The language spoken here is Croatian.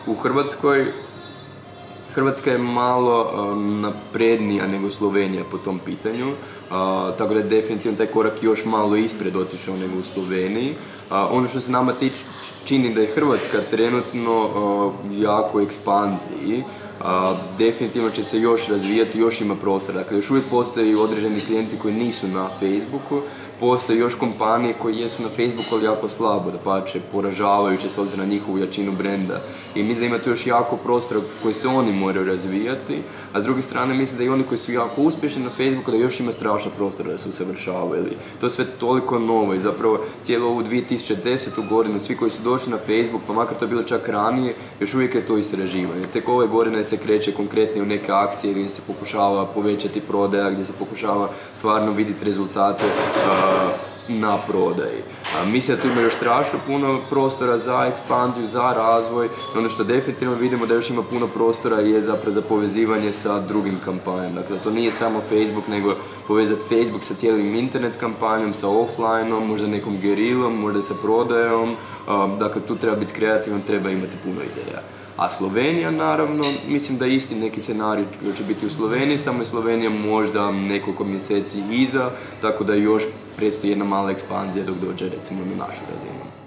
u Hrvatskoj, Hrvatska je malo naprednija nego Slovenija po tom pitanju, tako da je definitivno taj korak još malo ispred otišao nego u Sloveniji. Ono što se nama čini da je Hrvatska trenutno jako u ekspanziji, definitivno će se još razvijati, još ima prostora. Dakle, još uvijek postoji određeni klijenti koji nisu na Facebooku, postoje još kompanije koje jesu na Facebooku, ali jako slabo, dapače, poražavajuće s obzirom na njihovu jačinu brenda. I mislim da ima tu još jako prostora koji se oni moraju razvijati, a s druge strane mislim da i oni koji su jako uspješni na Facebooku da još ima strašno prostora da se usavršavaju. To je sve toliko novo i zapravo cijelu ovu 2010. godinu, svi koji su došli na Facebook, pa makar to bilo čak ranije, još uvijek je to istraživanje. Tek ove godine se kreće konkretnije u neke akcije gdje se pokušava povećati prodaja, gdje se pokušava stvarno vidjeti rezultate na prodaji. Mislim da tu ima još strašno puno prostora za ekspanziju, za razvoj. Ono što definitivno vidimo da još ima puno prostora je zapravo za povezivanje sa drugim kampanjama. Dakle, to nije samo Facebook, nego povezati Facebook sa cijelim internet kampanjom, sa offline-om, možda nekom gerilom, možda sa prodajom. Dakle, tu treba biti kreativan, treba imati puno ideja. A Slovenija, naravno, mislim da je isti neki scenarij će biti u Sloveniji, samo je Slovenija možda nekoliko mjeseci iza, tako da još predstoji jedna mala ekspanzija dok dođe recimo na našu razinu.